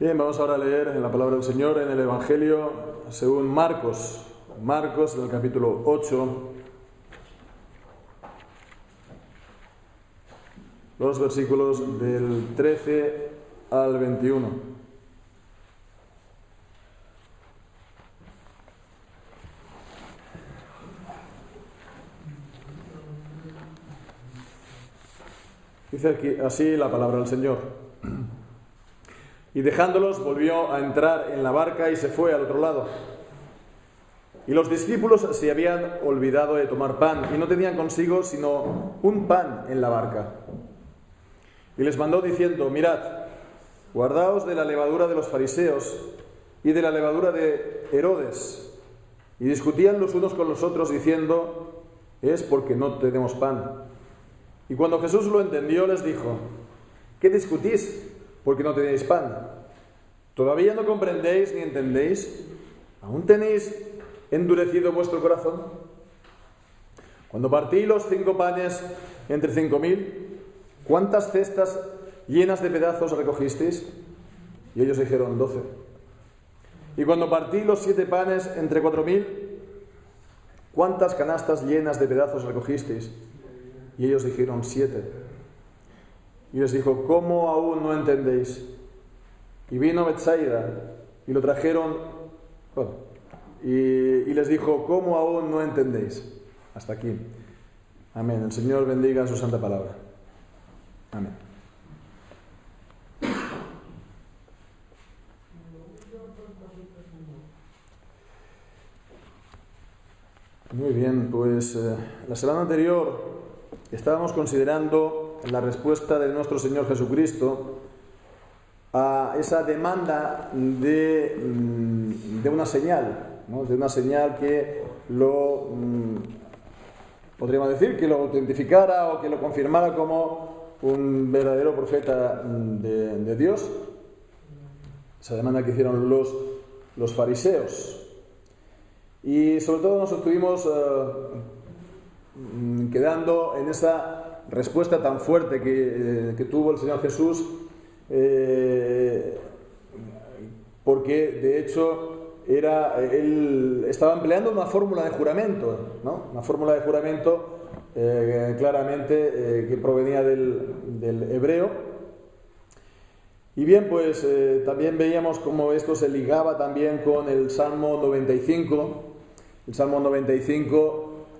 Bien, vamos ahora a leer en la palabra del Señor en el Evangelio según Marcos, en el capítulo 8, los versículos del 13 al 21. Dice aquí, así la palabra del Señor. Y dejándolos, volvió a entrar en la barca y se fue al otro lado. Y los discípulos se habían olvidado de tomar pan y no tenían consigo sino un pan en la barca. Y les mandó diciendo: mirad, guardaos de la levadura de los fariseos y de la levadura de Herodes. Y discutían los unos con los otros diciendo: es porque no tenemos pan. Y cuando Jesús lo entendió, les dijo: ¿qué discutís? Porque no tenéis pan. ¿Todavía no comprendéis ni entendéis? ¿Aún tenéis endurecido vuestro corazón? Cuando partí los 5 panes entre 5.000, ¿cuántas cestas llenas de pedazos recogisteis? Y ellos dijeron: 12. Y cuando partí los 7 panes entre 4.000, ¿cuántas canastas llenas de pedazos recogisteis? Y ellos dijeron: 7. Y les dijo: ¿cómo aún no entendéis? Y vino Betsaida y lo trajeron, y les dijo: ¿cómo aún no entendéis? Hasta aquí. Amén. El Señor bendiga su santa palabra. Amén. Muy bien, pues la semana anterior estábamos considerando la respuesta de nuestro Señor Jesucristo a esa demanda de una señal, ¿no? De una señal que lo, podríamos decir, que lo autentificara o que lo confirmara como un verdadero profeta de Dios. Esa demanda que hicieron los fariseos. Y sobre todo nos estuvimos quedando en esa respuesta tan fuerte que tuvo el Señor Jesús, porque de hecho él estaba empleando una fórmula de juramento, ¿no? Una fórmula de juramento claramente que provenía del hebreo. Y bien, pues también veíamos cómo esto se ligaba también con el Salmo 95,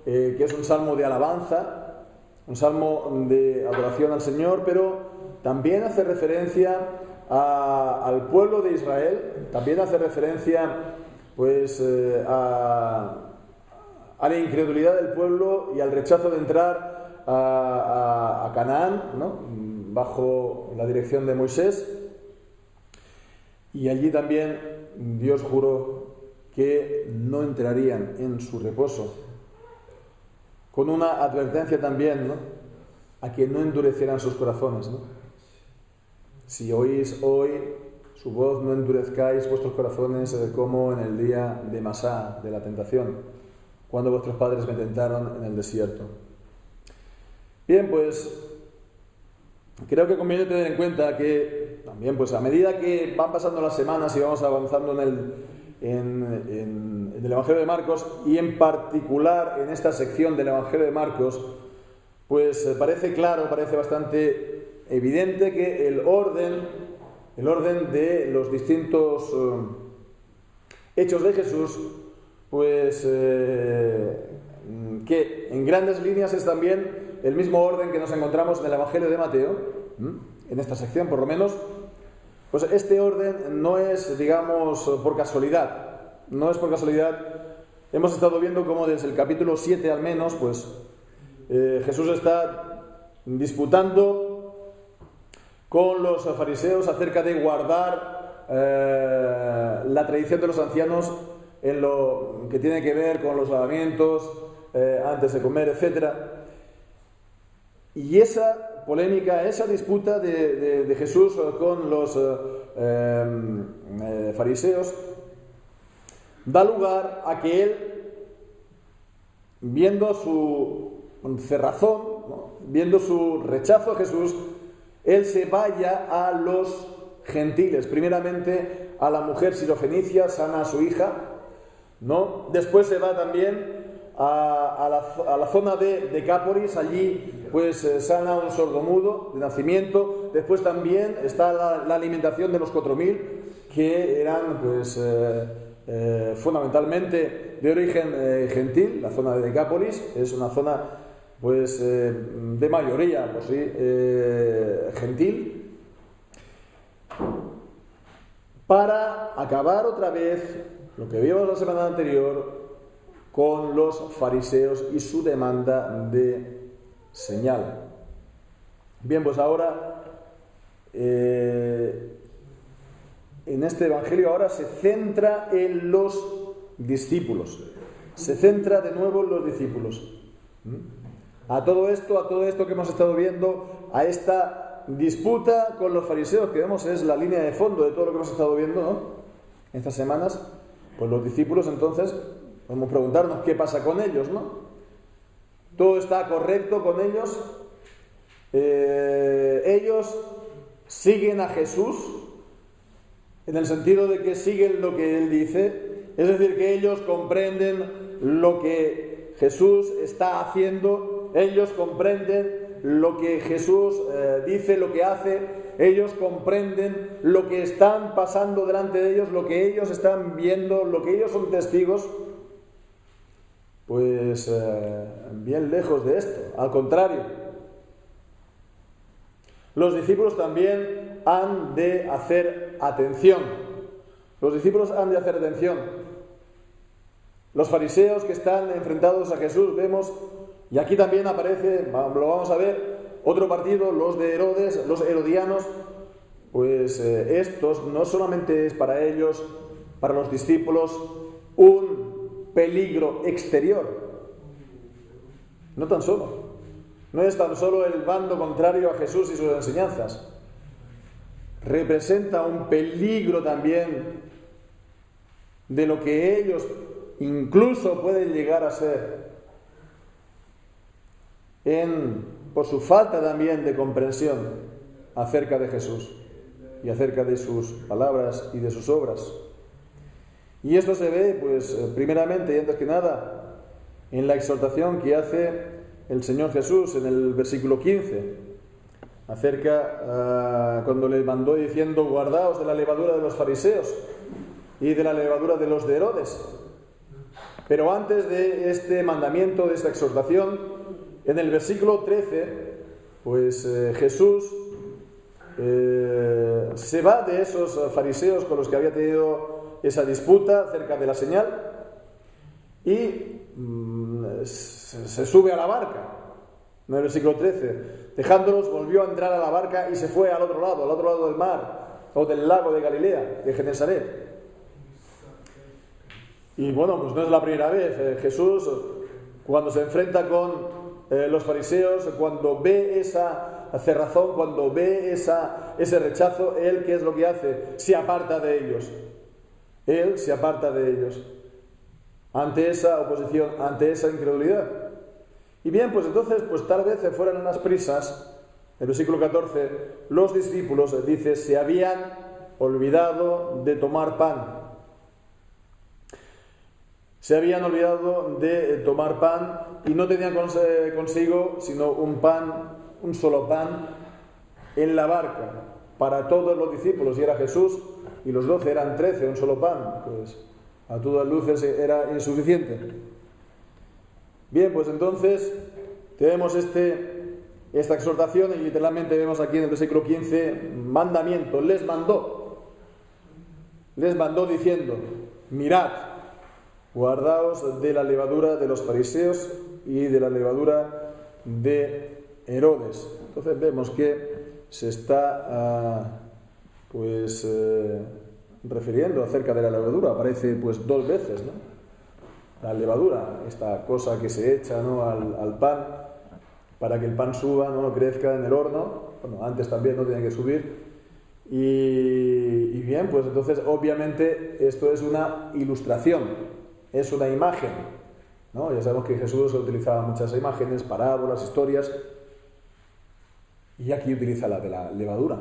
que es un salmo de alabanza, un salmo de adoración al Señor, pero también hace referencia al pueblo de Israel, también hace referencia pues a la incredulidad del pueblo y al rechazo de entrar a Canaán, ¿no? Bajo la dirección de Moisés. Y allí también Dios juró que no entrarían en su reposo, con una advertencia también, ¿no?, a que no endurecieran sus corazones, ¿no? Si oís hoy su voz, no endurezcáis vuestros corazones como en el día de Masá, de la tentación, cuando vuestros padres me tentaron en el desierto. Bien, pues creo que conviene tener en cuenta que también, pues a medida que van pasando las semanas y vamos avanzando en el Evangelio de Marcos, y en particular en esta sección del Evangelio de Marcos, pues parece claro, parece bastante evidente que el orden de los distintos hechos de Jesús, pues que en grandes líneas es también el mismo orden que nos encontramos en el Evangelio de Mateo, en esta sección por lo menos. Pues este orden no es, digamos, por casualidad. No es por casualidad. Hemos estado viendo cómo desde el capítulo 7 al menos, pues Jesús está disputando con los fariseos acerca de guardar la tradición de los ancianos en lo que tiene que ver con los lavamientos antes de comer, etc. Y esa polémica, esa disputa de Jesús con los fariseos da lugar a que él, viendo su cerrazón, ¿no?, viendo su rechazo a Jesús, él se vaya a los gentiles. Primeramente a la mujer sirofenicia, sana a su hija, ¿no? Después se va también a la zona de Decápolis, allí pues sana a un sordomudo de nacimiento. Después también está la alimentación de los 4.000, que eran pues fundamentalmente de origen gentil. La zona de Decápolis es una zona pues de mayoría pues, sí, gentil, para acabar otra vez lo que vimos la semana anterior con los fariseos y su demanda de señal. Bien, pues ahora en este Evangelio ahora se centra en los discípulos. Se centra de nuevo en los discípulos. A todo esto que hemos estado viendo, a esta disputa con los fariseos, que vemos es la línea de fondo de todo lo que hemos estado viendo, ¿no? Estas semanas, pues los discípulos entonces, podemos preguntarnos qué pasa con ellos, ¿no? ¿Todo está correcto con ellos? Ellos siguen a Jesús, en el sentido de que siguen lo que Él dice, es decir, que ellos comprenden lo que Jesús está haciendo, ellos comprenden lo que Jesús dice, lo que hace, ellos comprenden lo que están pasando delante de ellos, lo que ellos están viendo, lo que ellos son testigos. Pues bien lejos de esto, al contrario. Los discípulos también han de hacer atención. Los discípulos han de hacer atención. Los fariseos que están enfrentados a Jesús, vemos, y aquí también aparece, lo vamos a ver, otro partido, los de Herodes, los herodianos, pues estos no solamente es para ellos, para los discípulos, un peligro exterior, no tan solo. No es tan solo el bando contrario a Jesús y sus enseñanzas. Representa un peligro también de lo que ellos incluso pueden llegar a ser por su falta también de comprensión acerca de Jesús y acerca de sus palabras y de sus obras. Y esto se ve, pues, primeramente y antes que nada, en la exhortación que hace el Señor Jesús en el versículo 15, cuando le mandó diciendo: guardaos de la levadura de los fariseos y de la levadura de los de Herodes. Pero antes de este mandamiento, de esta exhortación, en el versículo 13, pues Jesús se va de esos fariseos con los que había tenido esa disputa acerca de la señal y se sube a la barca. En el versículo 13, dejándolos, volvió a entrar a la barca y se fue al otro lado del mar, o del lago de Galilea, de Genesaret. Y bueno, pues no es la primera vez. Jesús, cuando se enfrenta con los fariseos, cuando ve esa cerrazón, cuando ve ese rechazo, Él, ¿qué es lo que hace? Se aparta de ellos. Él se aparta de ellos ante esa oposición, ante esa incredulidad. Y bien, pues entonces, pues tal vez se fueran unas prisas. El versículo 14, los discípulos, dice, se habían olvidado de tomar pan. Se habían olvidado de tomar pan y no tenían consigo sino un solo pan en la barca para todos los discípulos, y era Jesús, y los 12 eran 13, un solo pan, pues a todas luces era insuficiente. Bien, pues entonces tenemos esta exhortación, y literalmente vemos aquí en el versículo 15, mandamiento, les mandó diciendo: mirad, guardaos de la levadura de los fariseos y de la levadura de Herodes. Entonces vemos que se está refiriendo acerca de la levadura. Aparece pues 2 veces, ¿no? La levadura, esta cosa que se echa, ¿no?, al pan para que el pan suba, no crezca en el horno. Bueno, antes también no tenía que subir. Y bien, pues entonces obviamente esto es una ilustración, es una imagen, ¿no? Ya sabemos que Jesús utilizaba muchas imágenes, parábolas, historias, y aquí utiliza la de la levadura.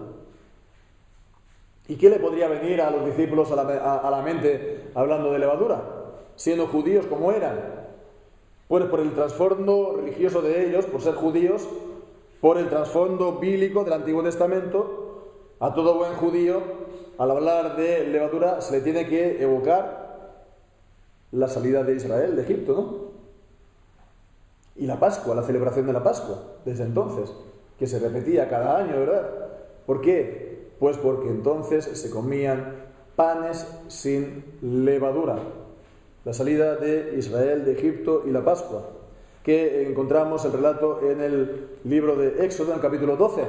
¿Y qué le podría venir a los discípulos a la mente hablando de levadura? Siendo judíos como eran. Pues por el trasfondo religioso de ellos, por ser judíos, por el trasfondo bíblico del Antiguo Testamento, a todo buen judío, al hablar de levadura, se le tiene que evocar la salida de Israel de Egipto, ¿no? Y la Pascua, la celebración de la Pascua, desde entonces, que se repetía cada año, ¿verdad? ¿Por qué? Pues porque entonces se comían panes sin levadura. La salida de Israel de Egipto y la Pascua, que encontramos el relato en el libro de Éxodo, en el capítulo 12.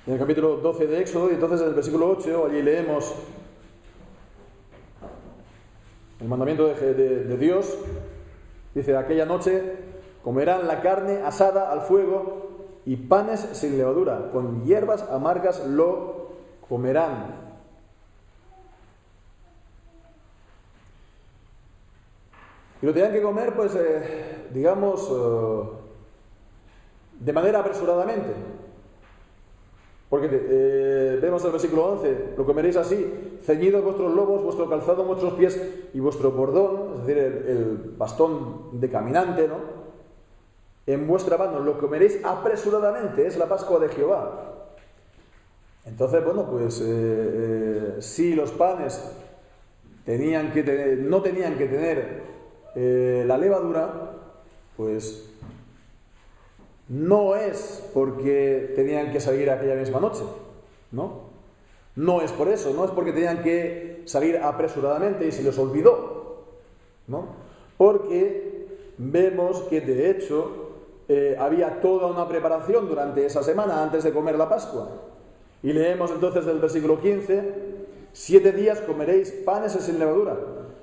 En el capítulo 12 de Éxodo, y entonces en el versículo 8, allí leemos el mandamiento de Dios. Dice: aquella noche comerán la carne asada al fuego y panes sin levadura, con hierbas amargas lo comerán. Y lo tenían que comer, pues, digamos, de manera apresuradamente. Porque vemos el versículo 11: lo comeréis así, ceñidos vuestros lomos, vuestro calzado en vuestros pies y vuestro bordón, es decir, el bastón de caminante, ¿no?, en vuestra mano, lo comeréis apresuradamente, es la Pascua de Jehová. Entonces, bueno, pues si los panes no tenían que tener la levadura, pues no es porque tenían que salir aquella misma noche, ¿no? No es por eso, no es porque tenían que salir apresuradamente y se les olvidó, ¿no? Porque vemos que de hecho había toda una preparación durante esa semana antes de comer la Pascua. Y leemos entonces del versículo 15: 7 días comeréis panes sin levadura.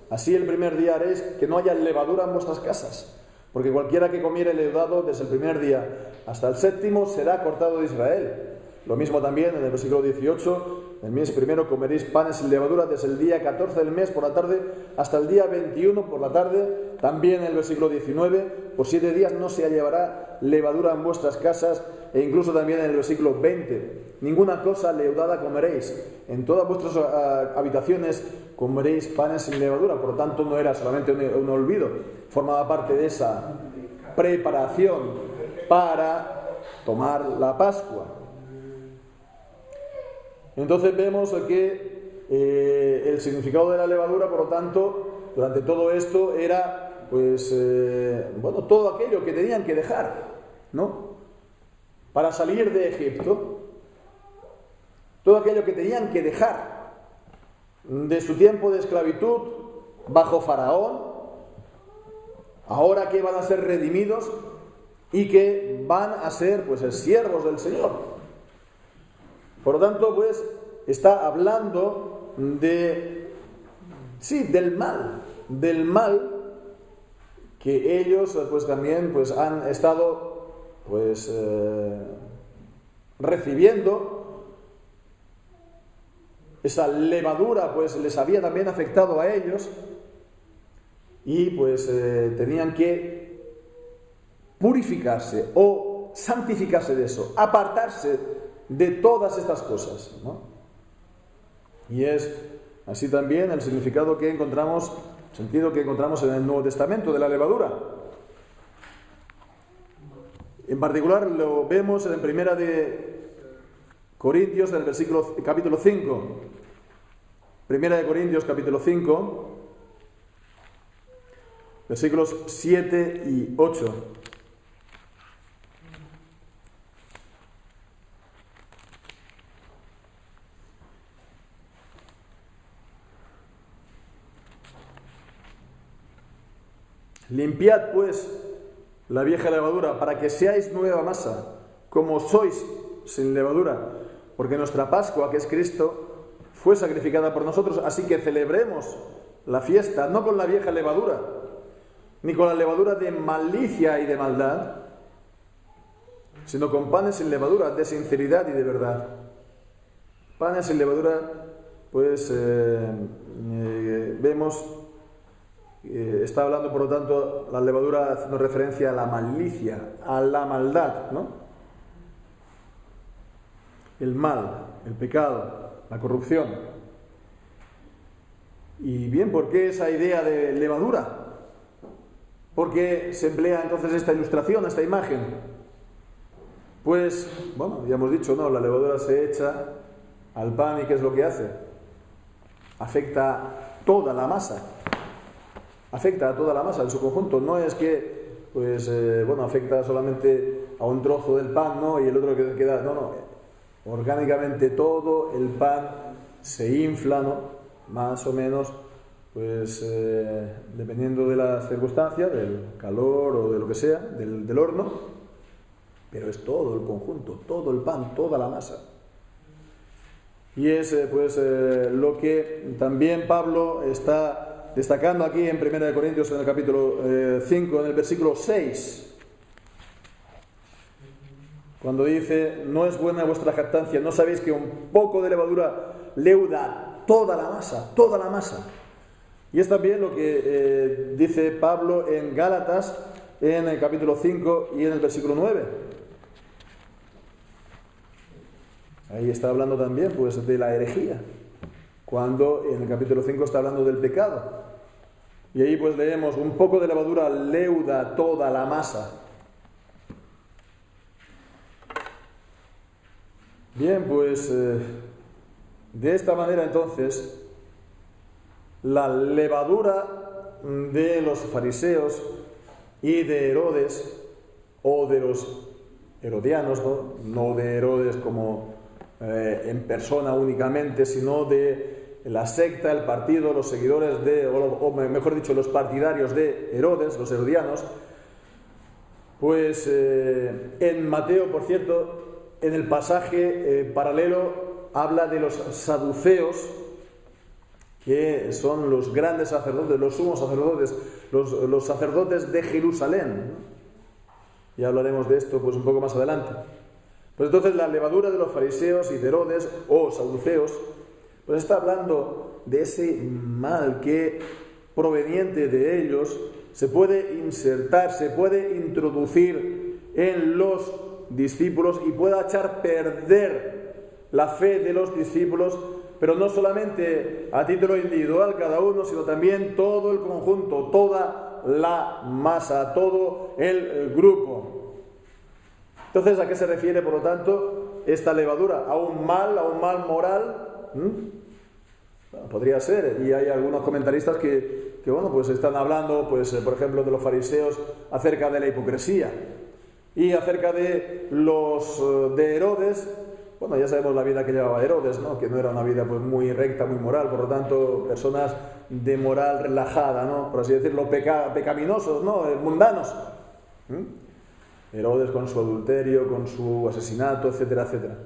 Así el primer día haréis que no haya levadura en vuestras casas, porque cualquiera que comiere leudado desde el primer día hasta el 7º será cortado de Israel. Lo mismo también en el versículo 18: el mes primero comeréis panes sin levadura desde el día 14 del mes por la tarde hasta el día 21 por la tarde. También en el versículo 19: por 7 días no se llevará levadura en vuestras casas. E incluso también en el versículo 20: ninguna cosa leudada comeréis, en todas vuestras habitaciones comeréis panes sin levadura. Por lo tanto, no era solamente un olvido, formaba parte de esa preparación para tomar la Pascua. Entonces vemos que el significado de la levadura, por lo tanto, durante todo esto era, pues, todo aquello que tenían que dejar, ¿no?, para salir de Egipto. Todo aquello que tenían que dejar de su tiempo de esclavitud bajo Faraón, ahora que van a ser redimidos y que van a ser, pues, siervos del Señor. Por lo tanto, pues, está hablando del mal que ellos, pues, también, pues, han estado, pues, recibiendo. Esa levadura, pues, les había también afectado a ellos y, pues, tenían que purificarse o santificarse de eso, apartarse de todas estas cosas, ¿no? Y es así también el significado que encontramos, el sentido que encontramos en el Nuevo Testamento de la levadura. En particular lo vemos en Primera de Corintios, en el capítulo 5. Primera de Corintios, capítulo 5, versículos 7 y 8. Limpiad, pues, la vieja levadura, para que seáis nueva masa, como sois sin levadura, porque nuestra Pascua, que es Cristo, fue sacrificada por nosotros. Así que celebremos la fiesta, no con la vieja levadura, ni con la levadura de malicia y de maldad, sino con panes sin levadura, de sinceridad y de verdad. Panes sin levadura, pues vemos, está hablando, por lo tanto, la levadura haciendo referencia a la malicia, a la maldad, ¿no? el mal, el pecado, la corrupción. Y bien, ¿por qué esa idea de levadura? ¿Por qué se emplea entonces esta ilustración, esta imagen? Pues, bueno, ya hemos dicho, ¿no? La levadura se echa al pan y ¿qué es lo que hace? Afecta toda la masa. Afecta a toda la masa en su conjunto. No es que, pues, afecta solamente a un trozo del pan, ¿no? Y el otro que queda. No. Orgánicamente todo el pan se infla, ¿no? Más o menos, pues, dependiendo de las circunstancias, del calor o de lo que sea, del horno. Pero es todo el conjunto, todo el pan, toda la masa. Y es lo que también Pablo está destacando aquí en 1 Corintios, en el capítulo 5, en el versículo 6. Cuando dice, no es buena vuestra jactancia, ¿no sabéis que un poco de levadura leuda toda la masa, toda la masa? Y es también lo que dice Pablo en Gálatas, en el capítulo 5 y en el versículo 9. Ahí está hablando también, pues, de la herejía, cuando en el capítulo 5 está hablando del pecado. Y ahí pues leemos, un poco de levadura leuda toda la masa. Bien, pues de esta manera entonces, la levadura de los fariseos y de Herodes, o de los herodianos, no de Herodes como en persona únicamente, sino de la secta, el partido, los seguidores o mejor dicho, los partidarios de Herodes, los herodianos. Pues en Mateo, por cierto, en el pasaje paralelo habla de los saduceos, que son los grandes sacerdotes, los sumos sacerdotes, los sacerdotes de Jerusalén. Y hablaremos de esto pues un poco más adelante. Pues entonces la levadura de los fariseos y de Herodes, o saduceos, pues está hablando de ese mal que, proveniente de ellos, se puede insertar, se puede introducir en los discípulos y pueda echar perder la fe de los discípulos, pero no solamente a título individual cada uno, sino también todo el conjunto, toda la masa, todo el grupo. Entonces, ¿a qué se refiere, por lo tanto, esta levadura? ¿A un mal moral? Bueno, podría ser, y hay algunos comentaristas que pues están hablando, pues, por ejemplo, de los fariseos acerca de la hipocresía, y acerca de los de Herodes. Bueno, ya sabemos la vida que llevaba Herodes, ¿no? Que no era una vida pues muy recta, muy moral, por lo tanto, personas de moral relajada, ¿no? Por así decirlo, pecaminosos, ¿no? Mundanos. Herodes con su adulterio, con su asesinato, etcétera, etcétera.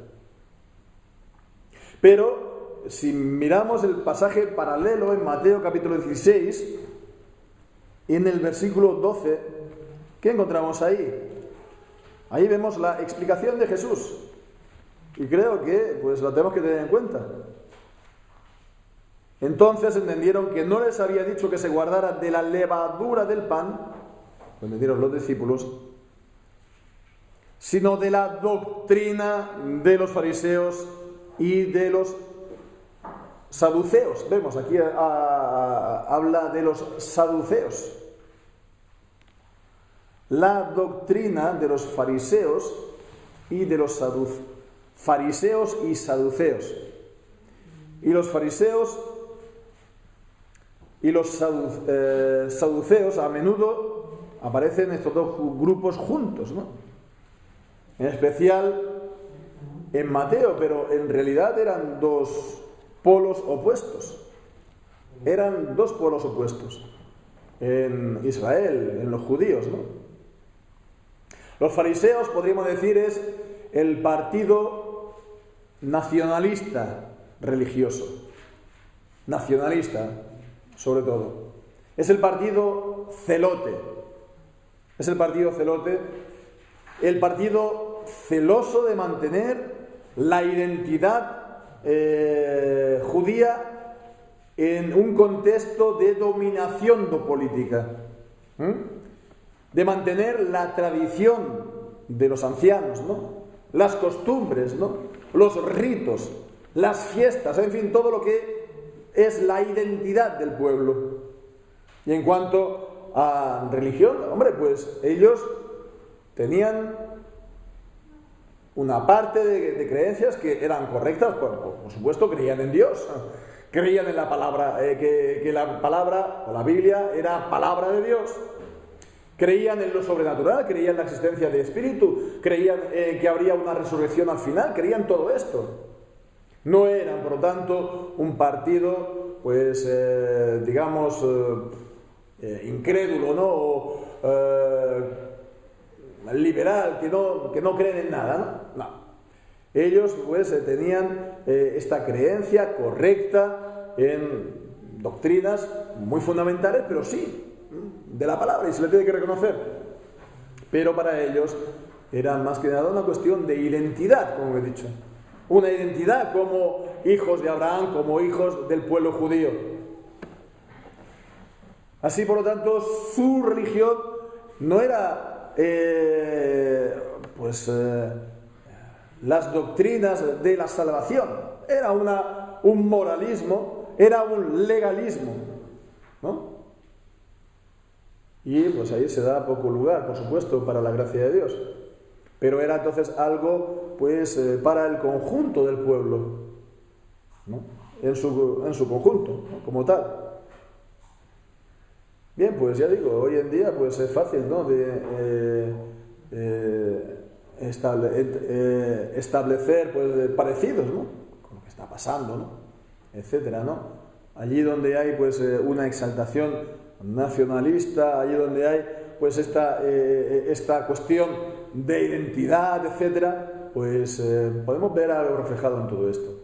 Pero, si miramos el pasaje paralelo en Mateo capítulo 16, en el versículo 12, ¿qué encontramos ahí? Ahí vemos la explicación de Jesús. Y creo que pues la tenemos que tener en cuenta. Entonces entendieron que no les había dicho que se guardara de la levadura del pan, lo entendieron los discípulos, sino de la doctrina de los fariseos y de los saduceos. Vemos, aquí habla de los saduceos. La doctrina de los fariseos y de los saduceos. Fariseos y saduceos. Y los fariseos y los saduceos a menudo aparecen estos dos grupos juntos, ¿no? En especial en Mateo, pero en realidad eran dos polos opuestos. Eran dos polos opuestos en Israel, en los judíos, ¿no? Los fariseos, podríamos decir, es el partido nacionalista religioso. Nacionalista, sobre todo. Es el partido celote. Es el partido celote. El partido celoso de mantener la identidad judía en un contexto de dominación política. De mantener la tradición de los ancianos, ¿no? las costumbres, ¿no? Los ritos, las fiestas, en fin, todo lo que es la identidad del pueblo. Y en cuanto a religión, hombre, pues ellos tenían una parte de creencias que eran correctas. Por supuesto, creían en Dios, creían en la palabra, que la palabra o la Biblia era palabra de Dios. Creían en lo sobrenatural, creían en la existencia de espíritu, creían que habría una resurrección al final, creían todo esto. No eran, por lo tanto, un partido, pues, digamos, incrédulo, ¿no? O, liberal, que no creen en nada, ¿no? No. Ellos, pues, tenían esta creencia correcta en doctrinas muy fundamentales, pero sí, de la palabra, y se le tiene que reconocer. Pero para ellos era más que nada una cuestión de identidad, como he dicho. Una identidad como hijos de Abraham, como hijos del pueblo judío. Así, por lo tanto, su religión no era las doctrinas de la salvación. Era un moralismo, era un legalismo, ¿no? Y pues ahí se da poco lugar, por supuesto, para la gracia de Dios. Pero era entonces algo, pues, para el conjunto del pueblo, ¿no? En su conjunto, ¿no? Como tal. Bien, pues ya digo, hoy en día pues es fácil, ¿no? de establecer pues parecidos, ¿no? Con lo que está pasando, ¿no? Etcétera, ¿no? Allí donde hay pues una exaltación nacionalista, allí donde hay pues esta cuestión de identidad, etcétera, pues podemos ver algo reflejado en todo esto.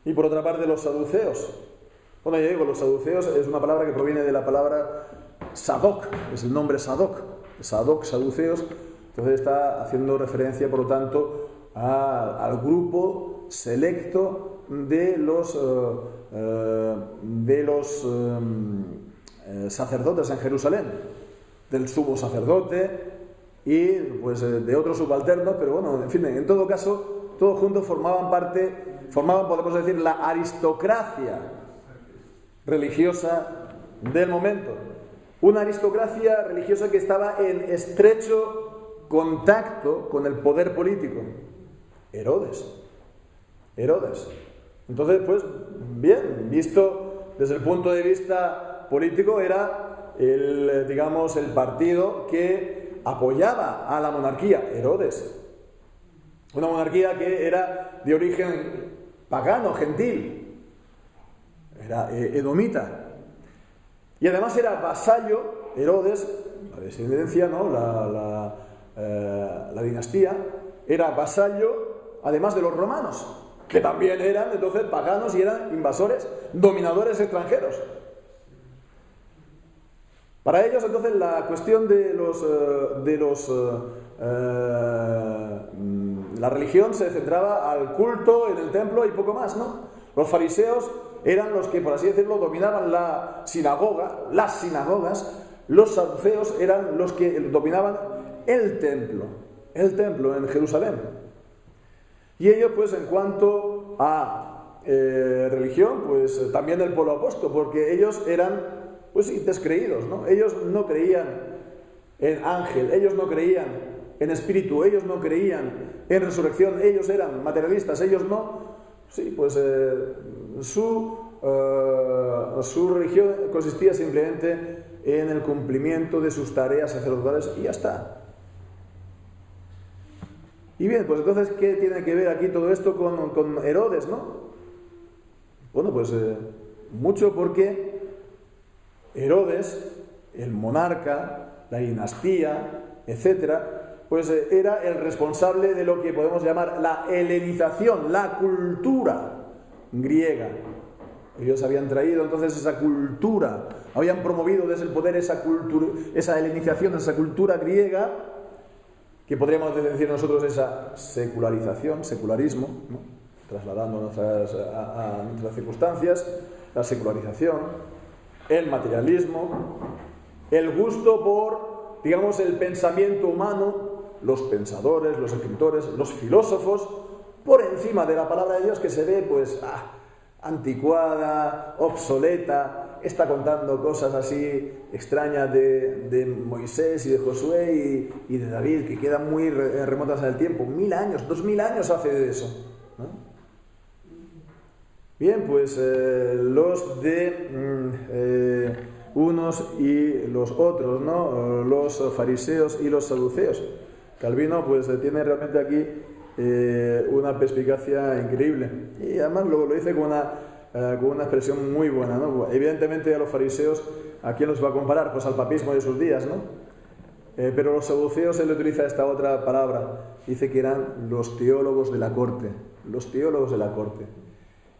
Y por otra parte, los saduceos. Bueno, ya digo, los saduceos es una palabra que proviene de la palabra Sadoc, es el nombre Sadoc, saduceos. Entonces está haciendo referencia, por lo tanto, al grupo selecto de los sacerdotes en Jerusalén, del sumo sacerdote y pues de otros subalternos, pero bueno, en fin, en todo caso, todos juntos formaban, podemos decir, la aristocracia religiosa del momento. Una aristocracia religiosa que estaba en estrecho contacto con el poder político. Herodes. Entonces, pues, bien, visto desde el punto de vista político, era el partido que apoyaba a la monarquía, Herodes. Una monarquía que era de origen pagano, gentil. Era edomita. Y además era vasallo, Herodes, la descendencia, ¿no? La dinastía, era vasallo, además de los romanos, que también eran entonces paganos y eran invasores, dominadores extranjeros. Para ellos entonces la cuestión la religión se centraba al culto en el templo y poco más, ¿no? Los fariseos eran los que, por así decirlo, dominaban las sinagogas. Los saduceos eran los que dominaban el templo en Jerusalén. Y ellos, pues, en cuanto a religión, pues también el polo opuesto, porque ellos eran, pues sí, descreídos, ¿no? Ellos no creían en ángel, ellos no creían en espíritu, ellos no creían en resurrección, ellos eran materialistas, ellos no. Sí, pues su religión consistía simplemente en el cumplimiento de sus tareas sacerdotales y ya está. Y bien, pues entonces, ¿qué tiene que ver aquí todo esto con Herodes, no? Bueno, pues mucho, porque Herodes, el monarca, la dinastía, etcétera, pues era el responsable de lo que podemos llamar la helenización, la cultura griega. Ellos habían traído entonces esa cultura, habían promovido desde el poder esa cultura, esa helenización, esa cultura griega, que podríamos decir nosotros esa secularismo, ¿no? Trasladándonos a nuestras circunstancias, la secularización, el materialismo, el gusto por, digamos, el pensamiento humano, los pensadores, los escritores, los filósofos, por encima de la palabra de Dios que se ve pues anticuada, obsoleta, está contando cosas así extrañas de Moisés y de Josué y de David, que quedan muy remotas en el tiempo. 1000 años, 2000 años hace de eso, ¿no? Bien, pues los de unos y los otros, ¿no? Los fariseos y los saduceos. Calvino pues tiene realmente aquí una perspicacia increíble, y además lo dice con una expresión muy buena, ¿no? Evidentemente a los fariseos, ¿a quién los va a comparar? Pues al papismo de sus días, ¿no? Pero los saduceos, él utiliza esta otra palabra, dice que eran los teólogos de la corte. Los teólogos de la corte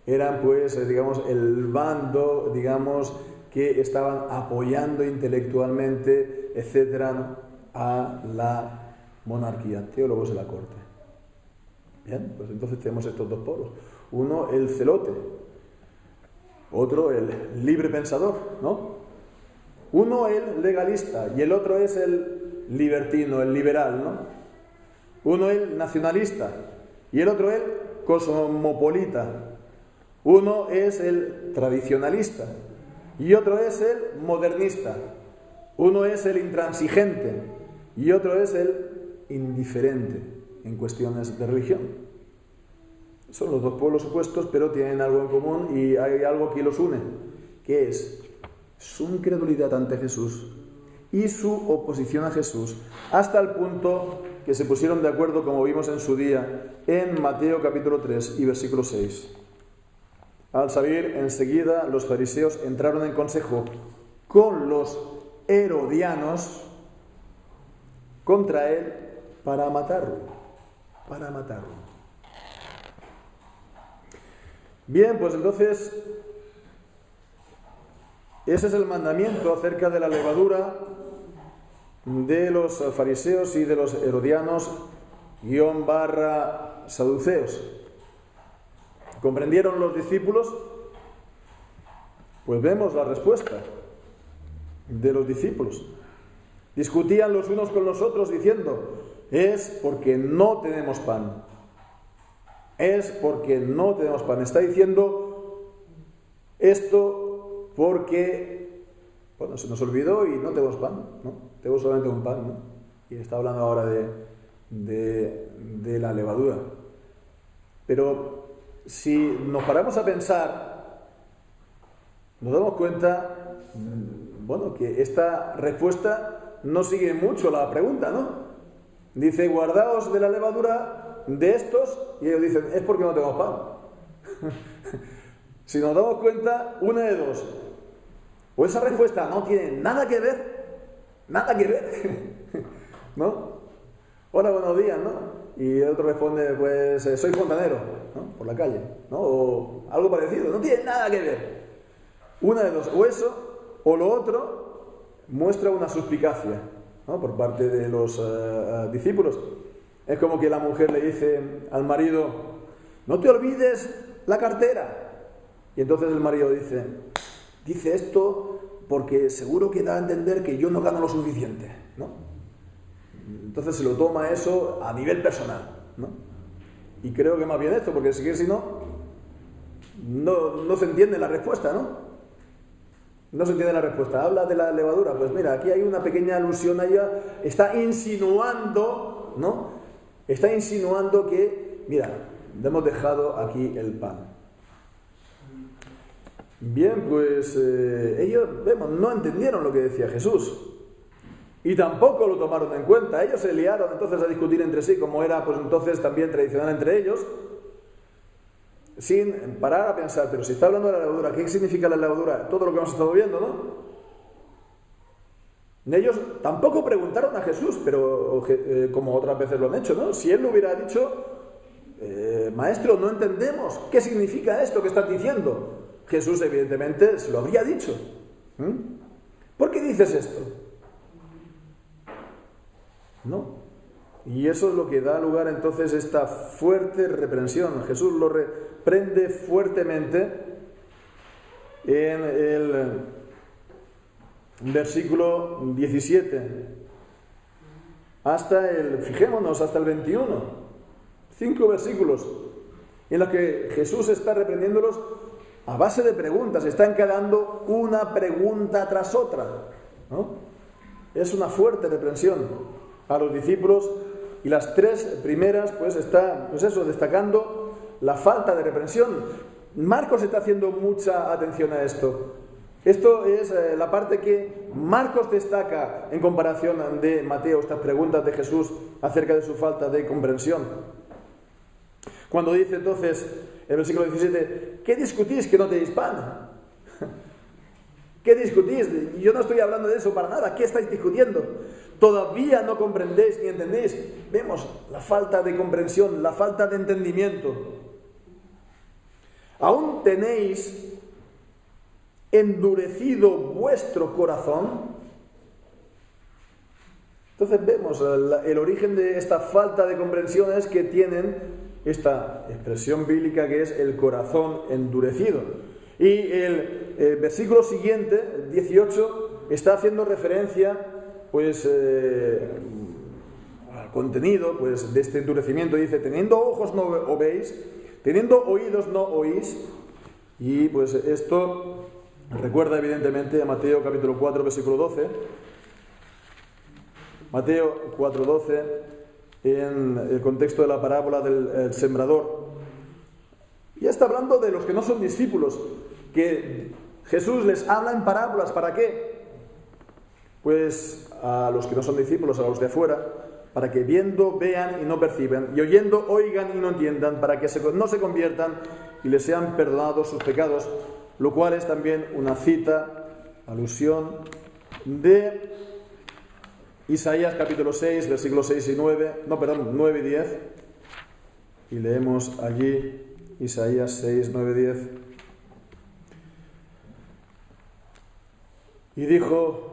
eran pues, digamos, el bando, digamos, que estaban apoyando intelectualmente, etcétera, ¿no?, a la monarquía, teólogos de la corte. Bien, pues entonces tenemos estos dos polos. Uno, el celote. Otro, el libre pensador, ¿no? Uno, el legalista, y el otro es el libertino, el liberal, ¿no? Uno, el nacionalista, y el otro, el cosmopolita. Uno es el tradicionalista, y otro es el modernista. Uno es el intransigente, y otro es el indiferente en cuestiones de religión. Son los dos pueblos opuestos, pero tienen algo en común y hay algo que los une, que es su incredulidad ante Jesús y su oposición a Jesús, hasta el punto que se pusieron de acuerdo, como vimos en su día, en Mateo capítulo 3 y versículo 6. Al salir enseguida, los fariseos entraron en consejo con los herodianos contra él para matarlo. Bien, pues entonces ese es el mandamiento acerca de la levadura de los fariseos y de los herodianos / saduceos. ¿Comprendieron los discípulos? Pues vemos la respuesta de los discípulos. Discutían los unos con los otros diciendo: es porque no tenemos pan. Es porque no tenemos pan. Está diciendo esto porque, bueno, se nos olvidó y no tenemos pan, ¿no? Tenemos solamente un pan, ¿no? Y está hablando ahora de la levadura. Pero si nos paramos a pensar, nos damos cuenta, bueno, que esta respuesta no sigue mucho la pregunta, ¿no? Dice: guardaos de la levadura de estos, y ellos dicen: es porque no tenemos pan. Si nos damos cuenta, una de dos: o esa respuesta no tiene nada que ver, ¿no? Hola, buenos días, ¿no? Y el otro responde: pues soy fontanero, ¿no? Por la calle, ¿no? O algo parecido, no tiene nada que ver. Una de dos: o eso, o lo otro muestra una suspicacia, ¿no?, por parte de los discípulos. Es como que la mujer le dice al marido: no te olvides la cartera. Y entonces el marido dice esto porque seguro que da a entender que yo no gano lo suficiente, ¿no? Entonces se lo toma eso a nivel personal, ¿no? Y creo que más bien esto, porque si no se entiende la respuesta, ¿no? No se entiende la respuesta. Habla de la levadura. Pues mira, aquí hay una pequeña alusión a ella. Está insinuando, ¿no? Está insinuando que, mira, hemos dejado aquí el pan. Bien, pues ellos, vemos, no entendieron lo que decía Jesús. Y tampoco lo tomaron en cuenta. Ellos se liaron entonces a discutir entre sí, como era pues entonces también tradicional entre ellos, sin parar a pensar: pero si está hablando de la levadura, ¿qué significa la levadura? Todo lo que hemos estado viendo, ¿no? Ellos tampoco preguntaron a Jesús, pero como otras veces lo han hecho, ¿no? Si él lo hubiera dicho: maestro, no entendemos, ¿qué significa esto que estás diciendo? Jesús evidentemente se lo habría dicho. ¿Por qué dices esto? No. Y eso es lo que da lugar entonces a esta fuerte reprensión. Jesús lo reprende fuertemente en el versículo 17. fijémonos, hasta el 21. 5 versículos en los que Jesús está reprendiéndolos a base de preguntas. Están quedando una pregunta tras otra, ¿no? Es una fuerte reprensión a los discípulos, y las 3 primeras pues está, pues eso, destacando la falta de reprensión. Marcos está haciendo mucha atención a esto. Esto es la parte que Marcos destaca en comparación de Mateo, estas preguntas de Jesús acerca de su falta de comprensión. Cuando dice entonces, el versículo 17, ¿qué discutís que no tenéis pan? ¿Qué discutís? Yo no estoy hablando de eso para nada. ¿Qué estáis discutiendo? Todavía no comprendéis ni entendéis. Vemos la falta de comprensión, la falta de entendimiento. Aún tenéis endurecido vuestro corazón. Entonces vemos el origen de esta falta de comprensión es que tienen esta expresión bíblica que es el corazón endurecido. Y el versículo siguiente, el 18, está haciendo referencia pues al contenido pues de este endurecimiento. Dice, teniendo ojos no veis, teniendo oídos no oís. Y pues esto recuerda evidentemente a Mateo capítulo 4, versículo 12. Mateo 4, 12, en el contexto de la parábola del sembrador. Ya está hablando de los que no son discípulos, que Jesús les habla en parábolas. ¿Para qué? Pues a los que no son discípulos, a los de afuera, para que viendo vean y no perciban, y oyendo oigan y no entiendan, para que no se conviertan y les sean perdonados sus pecados, lo cual es también una cita, alusión de Isaías capítulo 6, versículos 6 y 9, 9 y 10, y leemos allí Isaías 6, 9 y 10. Y dijo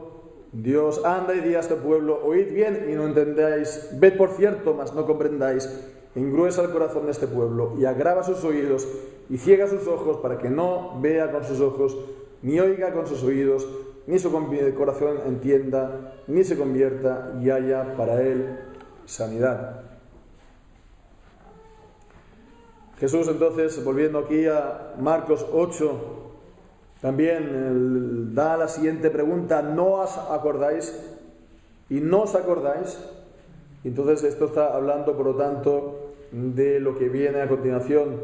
Dios, anda y di a este pueblo, oíd bien y no entendáis, ved por cierto, mas no comprendáis, engruesa el corazón de este pueblo, y agrava sus oídos, y ciega sus ojos, para que no vea con sus ojos, ni oiga con sus oídos, ni su corazón entienda, ni se convierta y haya para él sanidad. Jesús entonces, volviendo aquí a Marcos 8, también da la siguiente pregunta, ¿no os acordáis? ¿Y no os acordáis? Entonces esto está hablando, por lo tanto, de lo que viene a continuación,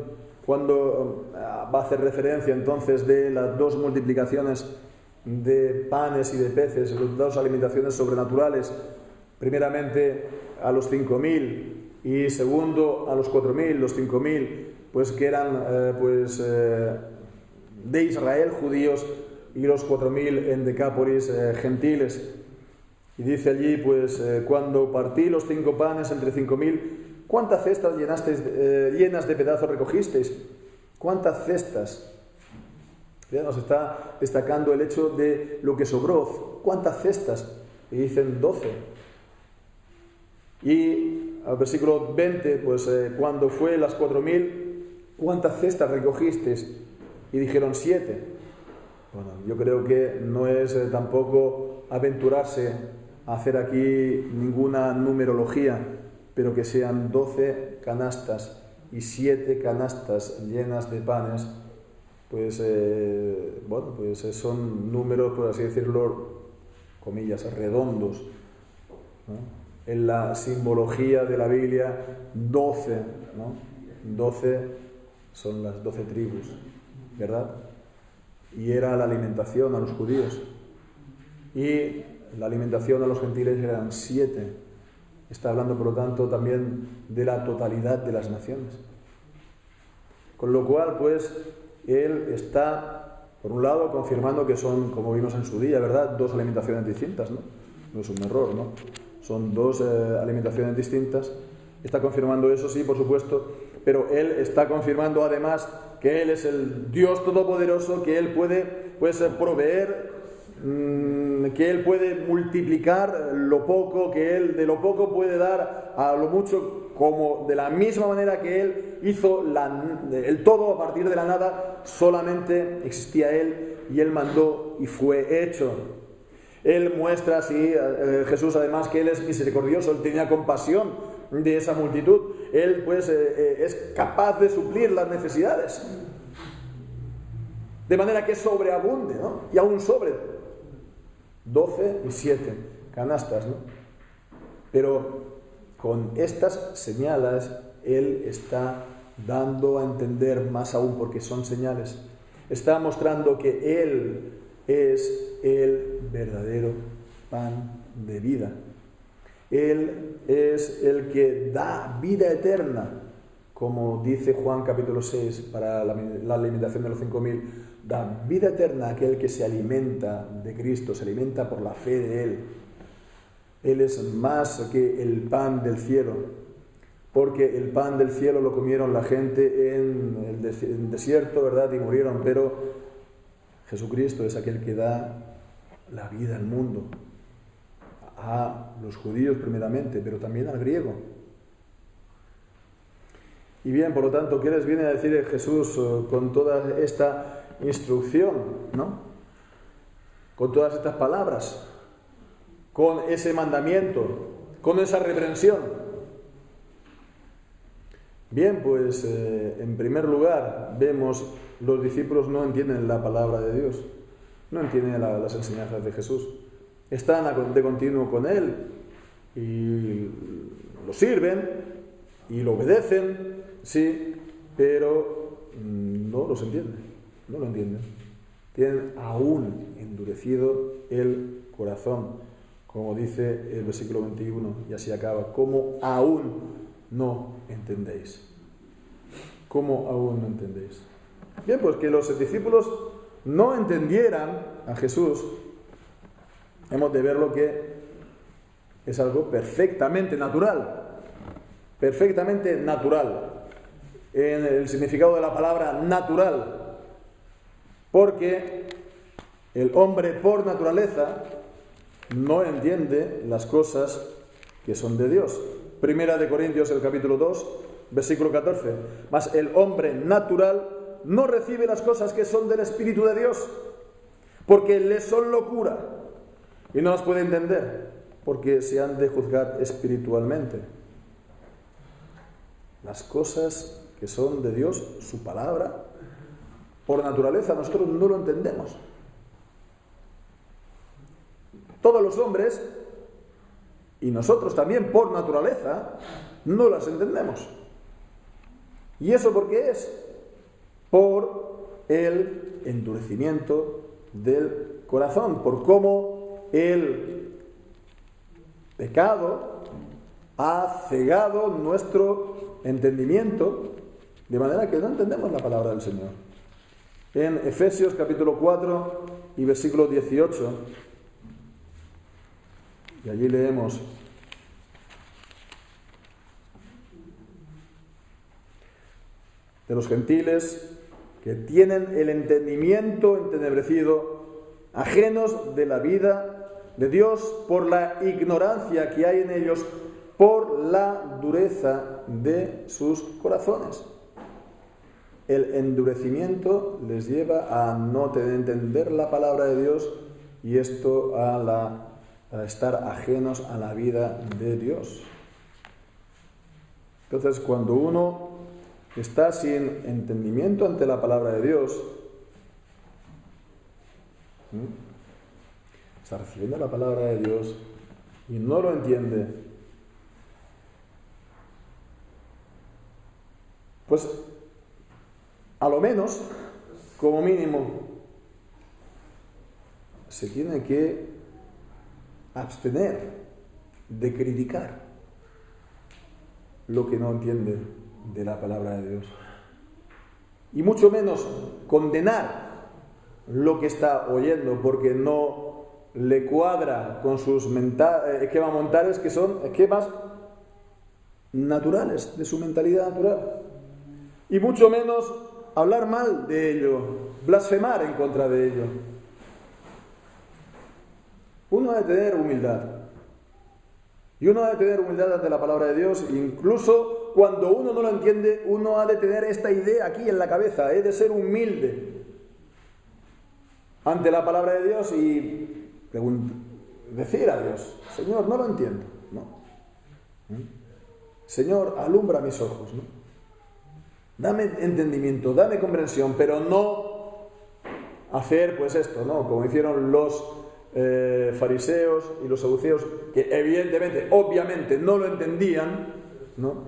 cuando va a hacer referencia entonces de las 2 multiplicaciones de panes y de peces, las 2 alimentaciones sobrenaturales, primeramente a los 5.000 y segundo a los 4.000, los 5.000 pues que eran de Israel, judíos, y los 4.000 en Decápolis, gentiles. Y dice allí pues cuando partí los 5 panes entre 5.000, ¿cuántas cestas llenas de pedazos recogisteis? ¿Cuántas cestas? Ya nos está destacando el hecho de lo que sobró. ¿Cuántas cestas? Y dicen 12. Y al versículo 20, pues cuando fue las 4.000, ¿cuántas cestas recogisteis? Y dijeron 7. Bueno, yo creo que no es tampoco aventurarse a hacer aquí ninguna numerología, pero que sean 12 canastas y 7 canastas llenas de panes. Pues son números, por así decirlo, comillas, redondos, ¿no? En la simbología de la Biblia, 12, ¿no? 12 son las 12 tribus, ¿verdad? Y era la alimentación a los judíos. Y la alimentación a los gentiles eran 7. Está hablando, por lo tanto, también de la totalidad de las naciones. Con lo cual, pues, él está, por un lado, confirmando que son, como vimos en su día, ¿verdad?, 2 alimentaciones distintas, ¿no? No es un error, ¿no? Son 2 alimentaciones distintas. Está confirmando eso, sí, por supuesto, pero él está confirmando además que él es el Dios Todopoderoso, que él puede, pues, proveer, que él puede multiplicar lo poco, que él de lo poco puede dar a lo mucho, como de la misma manera que él hizo el todo a partir de la nada, solamente existía él y él mandó y fue hecho. Él muestra así, Jesús además, que Él es misericordioso, Él tenía compasión de esa multitud. Él pues es capaz de suplir las necesidades. De manera que sobreabunde, ¿no? Y aún sobre 12 y 7 canastas, ¿no? Pero con estas señales Él está dando a entender más aún, porque son señales. Está mostrando que Él es el verdadero pan de vida. Él es el que da vida eterna, como dice Juan capítulo 6 para la alimentación de los 5.000. Da vida eterna a aquel que se alimenta de Cristo, se alimenta por la fe de Él. Él es más que el pan del cielo, porque el pan del cielo lo comieron la gente en el desierto, ¿verdad? Y murieron, pero Jesucristo es aquel que da la vida al mundo, a los judíos primeramente, pero también al griego. Y bien, por lo tanto, ¿qué les viene a decir Jesús con toda esta instrucción, ¿no? Con todas estas palabras, con ese mandamiento, con esa reprensión? Bien, pues en primer lugar vemos, los discípulos no entienden la palabra de Dios, no entienden las enseñanzas de Jesús. Están de continuo con Él y lo sirven y lo obedecen, sí, pero no los entienden, no lo entienden. Tienen aún endurecido el corazón, como dice el versículo 21, y así acaba. ¿Cómo aún no entendéis? ¿Cómo aún no entendéis? Bien, pues que los discípulos no entendieran a Jesús, hemos de verlo que es algo perfectamente natural, en el significado de la palabra natural, porque el hombre por naturaleza no entiende las cosas que son de Dios. Primera de Corintios, el capítulo 2, versículo 14. Mas el hombre natural no recibe las cosas que son del Espíritu de Dios, porque le son locura, y no las puede entender, porque se han de juzgar espiritualmente. Las cosas que son de Dios, su palabra, por naturaleza nosotros no lo entendemos. Todos los hombres, y nosotros también por naturaleza, no las entendemos. ¿Y eso por qué es? Por el endurecimiento del corazón, por cómo el pecado ha cegado nuestro entendimiento, de manera que no entendemos la palabra del Señor. En Efesios capítulo 4 y versículo 18, y allí leemos: de los gentiles que tienen el entendimiento entenebrecido, ajenos de la vida de Dios por la ignorancia que hay en ellos, por la dureza de sus corazones. El endurecimiento les lleva a no entender la palabra de Dios, y esto a estar ajenos a la vida de Dios. Entonces, cuando uno está sin entendimiento ante la palabra de Dios, está recibiendo la palabra de Dios y no lo entiende, pues a lo menos, como mínimo, se tiene que abstener de criticar lo que no entiende de la palabra de Dios, y mucho menos condenar lo que está oyendo porque no le cuadra con sus esquemas mentales, que son esquemas naturales, de su mentalidad natural, y mucho menos hablar mal de ello, blasfemar en contra de ello. Uno ha de tener humildad, y uno ha de tener humildad ante la palabra de Dios. Incluso cuando uno no lo entiende, uno ha de tener esta idea aquí en la cabeza, de ser humilde ante la palabra de Dios y decir a Dios: Señor, no lo entiendo, ¿no? Señor, alumbra mis ojos, ¿no? Dame entendimiento, dame comprensión, pero no hacer pues esto, ¿no? Como hicieron los fariseos y los saduceos, que evidentemente, obviamente no lo entendían, ¿no?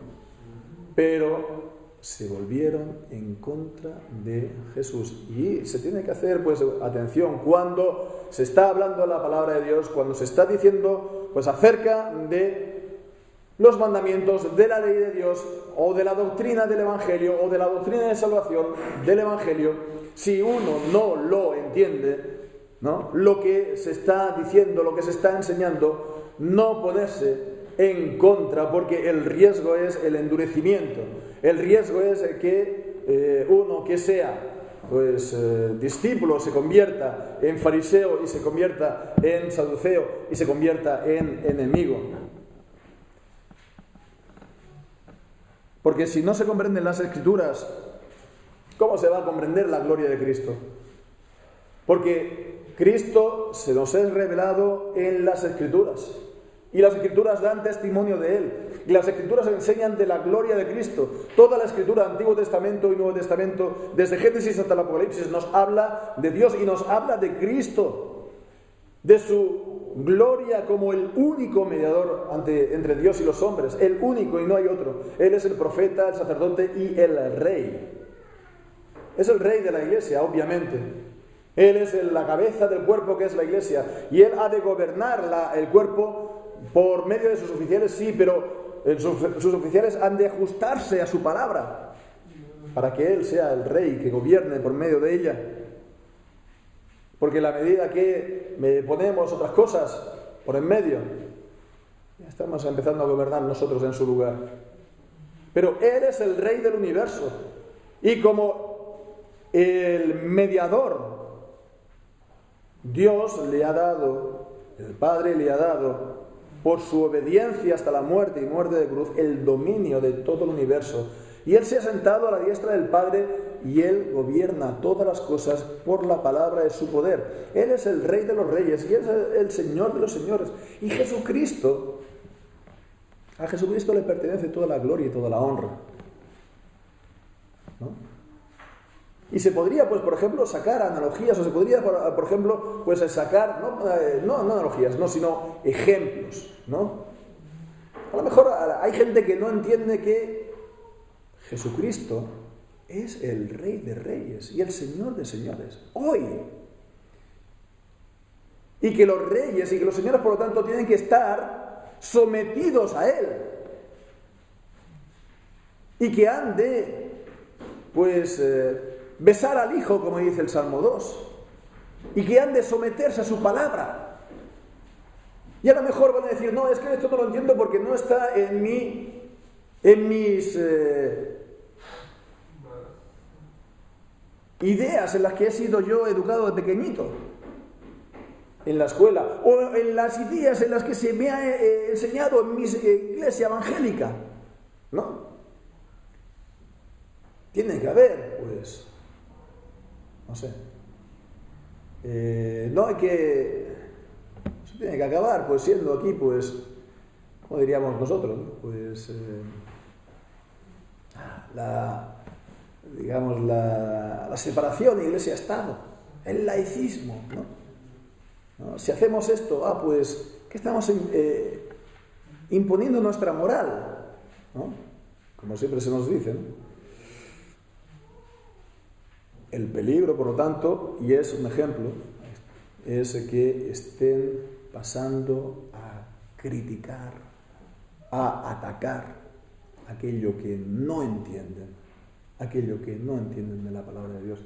Pero se volvieron en contra de Jesús. Y se tiene que hacer pues atención cuando se está hablando la palabra de Dios, cuando se está diciendo pues acerca de los mandamientos de la ley de Dios, o de la doctrina del Evangelio, o de la doctrina de salvación del Evangelio. Si uno no lo entiende, ¿no?, lo que se está diciendo, lo que se está enseñando, no ponerse en contra, porque el riesgo es el endurecimiento. El riesgo es que uno que sea pues discípulo se convierta en fariseo, y se convierta en saduceo, y se convierta en enemigo. Porque si no se comprenden las Escrituras, ¿cómo se va a comprender la gloria de Cristo? Porque Cristo se nos es revelado en las Escrituras, y las Escrituras dan testimonio de Él, y las Escrituras enseñan de la gloria de Cristo. Toda la Escritura, Antiguo Testamento y Nuevo Testamento, desde Génesis hasta el Apocalipsis, nos habla de Dios y nos habla de Cristo, de su gloria como el único mediador entre Dios y los hombres, el único y no hay otro. Él es el profeta, el sacerdote y el rey. Es el rey de la iglesia, obviamente. Él es la cabeza del cuerpo que es la iglesia, y Él ha de gobernar el cuerpo por medio de sus oficiales, sí, pero sus oficiales han de ajustarse a su palabra para que Él sea el rey que gobierne por medio de ella. Porque a la medida que ponemos otras cosas por en medio, ya estamos empezando a gobernar nosotros en su lugar. Pero Él es el rey del universo, y como el mediador, Dios le ha dado, el Padre le ha dado, por su obediencia hasta la muerte y muerte de cruz, el dominio de todo el universo. Y Él se ha sentado a la diestra del Padre, y Él gobierna todas las cosas por la palabra de su poder. Él es el Rey de los reyes, y Él es el Señor de los señores. Y Jesucristo, a Jesucristo le pertenece toda la gloria y toda la honra, ¿no? Y se podría, pues, por ejemplo, sacar analogías, o se podría, por ejemplo, pues sacar, no analogías, no, sino ejemplos, ¿no? A lo mejor hay gente que no entiende que Jesucristo es el Rey de reyes y el Señor de señores, hoy. Y que los reyes y que los señores, por lo tanto, tienen que estar sometidos a Él. Y que han de, pues, besar al Hijo, como dice el Salmo 2. Y que han de someterse a su palabra. Y a lo mejor van a decir: no, es que esto no lo entiendo porque no está en mis ideas en las que he sido yo educado de pequeñito, en la escuela, o en las ideas en las que se me ha enseñado en mi iglesia evangélica, ¿no? Tiene que haber, pues, no sé, no hay que, se tiene que acabar, pues, siendo aquí, pues, ¿cómo diríamos nosotros, ¿no? Pues la separación iglesia-estado, el laicismo, ¿no? Si hacemos esto, pues, ¿qué estamos imponiendo nuestra moral, ¿no? Como siempre se nos dice, ¿no? El peligro, por lo tanto, y es un ejemplo, es que estén pasando a criticar, a atacar aquello que no entienden de la palabra de Dios.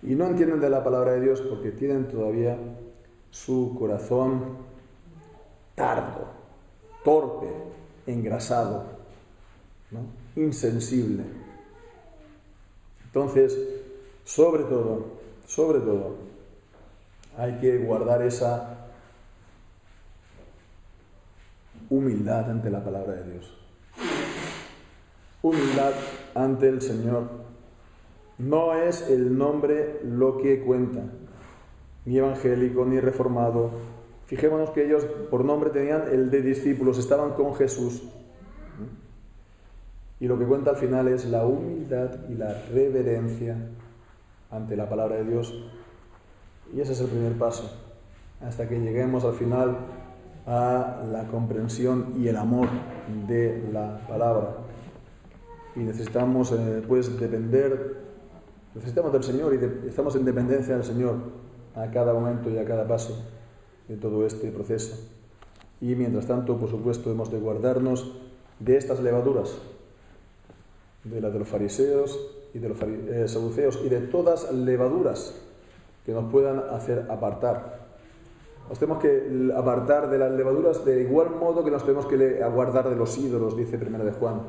Y no entienden de la palabra de Dios porque tienen todavía su corazón tardo, torpe, engrasado, ¿no? Insensible. Entonces, sobre todo, hay que guardar esa humildad ante la palabra de Dios. Humildad ante el Señor. No es el nombre lo que cuenta, ni evangélico, ni reformado, Fijémonos que ellos por nombre tenían el de discípulos, estaban con Jesús. Y lo que cuenta al final es la humildad y la reverencia ante la palabra de Dios. Y ese es el primer paso, hasta que lleguemos al final a la comprensión y el amor de la palabra. Y necesitamos necesitamos del Señor y estamos en dependencia del Señor a cada momento y a cada paso de todo este proceso. Y mientras tanto, por supuesto, hemos de guardarnos de estas levaduras, de las de los fariseos y de los saduceos, y de todas levaduras que nos puedan hacer apartar. Nos tenemos que apartar de las levaduras de igual modo que nos tenemos que guardar de los ídolos, dice 1 de Juan.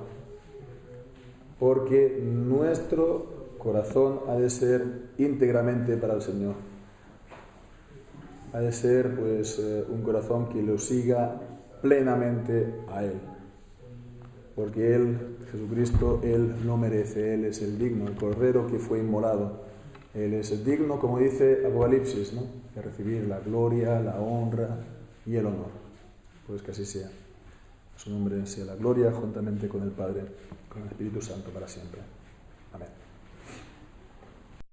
Porque nuestro corazón ha de ser íntegramente para el Señor. Ha de ser un corazón que lo siga plenamente a Él. Porque Él, Jesucristo, Él no merece, Él es el digno, el Cordero que fue inmolado. Él es el digno, como dice Apocalipsis, ¿no?, de recibir la gloria, la honra y el honor. Pues que así sea. A su nombre sea la gloria, juntamente con el Padre, con el Espíritu Santo, para siempre. Amén.